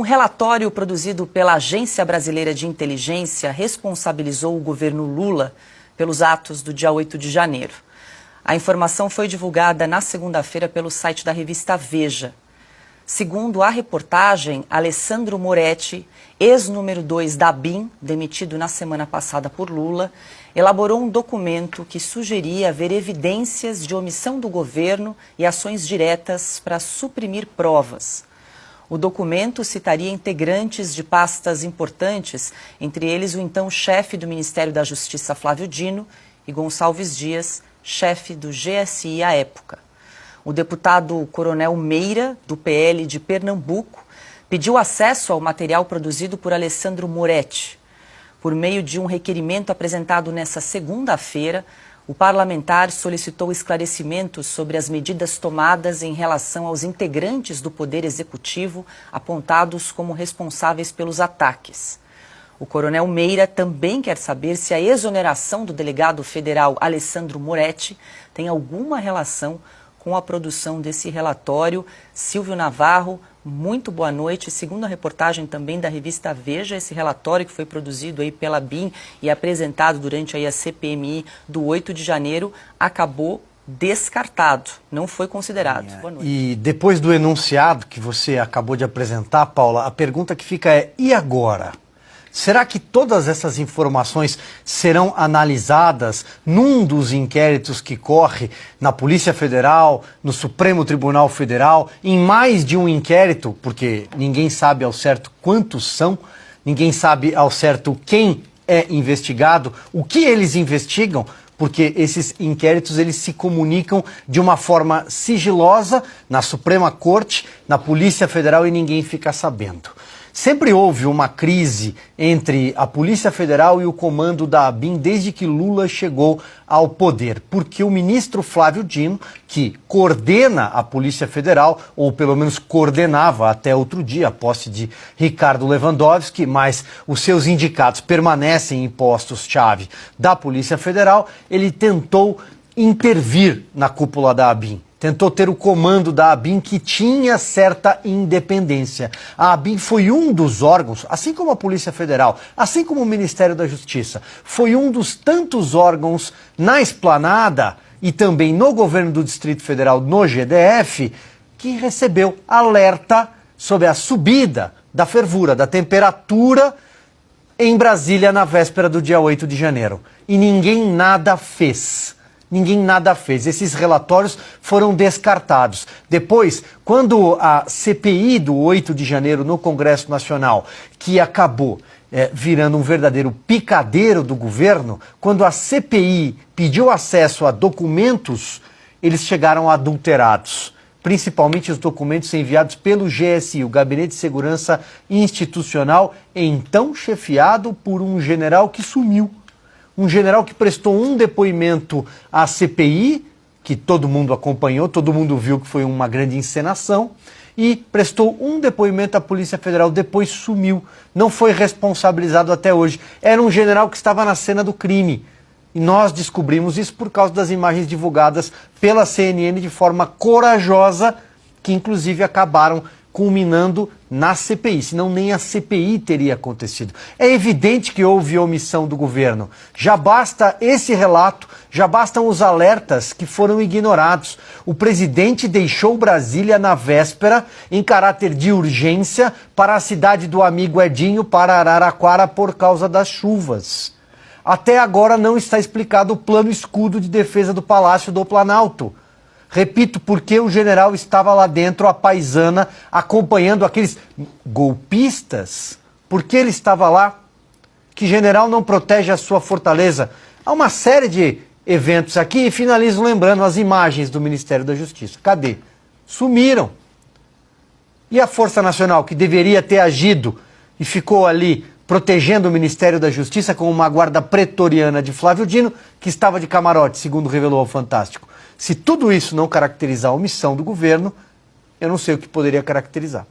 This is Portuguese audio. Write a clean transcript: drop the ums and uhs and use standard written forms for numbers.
Um relatório produzido pela Agência Brasileira de Inteligência responsabilizou o governo Lula pelos atos do dia 8 de janeiro. A informação foi divulgada na segunda-feira pelo site da revista Veja. Segundo a reportagem, Alessandro Moretti, ex-número 2 da ABIN, demitido na semana passada por Lula, elaborou um documento que sugeria haver evidências de omissão do governo e ações diretas para suprimir provas. O documento citaria integrantes de pastas importantes, entre eles o então chefe do Ministério da Justiça, Flávio Dino, e Gonçalves Dias, chefe do GSI à época. O deputado Coronel Meira, do PL de Pernambuco, pediu acesso ao material produzido por Alessandro Moretti. Por meio de um requerimento apresentado nesta segunda-feira, o parlamentar solicitou esclarecimentos sobre as medidas tomadas em relação aos integrantes do Poder Executivo apontados como responsáveis pelos ataques. O coronel Meira também quer saber se a exoneração do delegado federal Alessandro Moretti tem alguma relação com a produção desse relatório. Silvio Navarro, muito boa noite. Segundo a reportagem também da revista Veja, esse relatório que foi produzido aí pela ABIN e apresentado durante aí a CPMI do 8 de janeiro acabou descartado, não foi considerado. Boa noite. E depois do enunciado que você acabou de apresentar, Paula, a pergunta que fica é: e agora? Será que todas essas informações serão analisadas num dos inquéritos que corre na Polícia Federal, no Supremo Tribunal Federal, em mais de um inquérito? Porque ninguém sabe ao certo quantos são, ninguém sabe ao certo quem é investigado, o que eles investigam, porque esses inquéritos eles se comunicam de uma forma sigilosa na Suprema Corte, na Polícia Federal e ninguém fica sabendo. Sempre houve uma crise entre a Polícia Federal e o comando da ABIN desde que Lula chegou ao poder, porque o ministro Flávio Dino, que coordena a Polícia Federal, ou pelo menos coordenava até outro dia a posse de Ricardo Lewandowski, mas os seus indicados permanecem em postos-chave da Polícia Federal, ele tentou intervir na cúpula da ABIN. Tentou ter o comando da ABIN, que tinha certa independência. A ABIN foi um dos órgãos, assim como a Polícia Federal, assim como o Ministério da Justiça, foi um dos tantos órgãos na esplanada e também no governo do Distrito Federal, no GDF, que recebeu alerta sobre a subida da fervura, da temperatura em Brasília na véspera do dia 8 de janeiro. E ninguém nada fez. Ninguém nada fez. Esses relatórios foram descartados. Depois, quando a CPI do 8 de janeiro no Congresso Nacional, que acabou virando um verdadeiro picadeiro do governo, quando a CPI pediu acesso a documentos, eles chegaram adulterados. Principalmente os documentos enviados pelo GSI, o Gabinete de Segurança Institucional, então chefiado por um general que sumiu. Um general que prestou um depoimento à CPI, que todo mundo acompanhou, todo mundo viu que foi uma grande encenação, e prestou um depoimento à Polícia Federal, depois sumiu, não foi responsabilizado até hoje. Era um general que estava na cena do crime. E nós descobrimos isso por causa das imagens divulgadas pela CNN de forma corajosa, que inclusive acabaram culminando na CPI, senão nem a CPI teria acontecido. É evidente que houve omissão do governo. Já basta esse relato, já bastam os alertas que foram ignorados. O presidente deixou Brasília na véspera, em caráter de urgência, para a cidade do amigo Edinho, para Araraquara, por causa das chuvas. Até agora não está explicado o plano escudo de defesa do Palácio do Planalto. Repito, porque o general estava lá dentro, a paisana, acompanhando aqueles golpistas. Por que ele estava lá? Que general não protege a sua fortaleza? Há uma série de eventos aqui e finalizo lembrando as imagens do Ministério da Justiça. Cadê? Sumiram. E a Força Nacional, que deveria ter agido e ficou ali protegendo o Ministério da Justiça com uma guarda pretoriana de Flávio Dino, que estava de camarote, segundo revelou ao Fantástico. Se tudo isso não caracterizar a omissão do governo, eu não sei o que poderia caracterizar.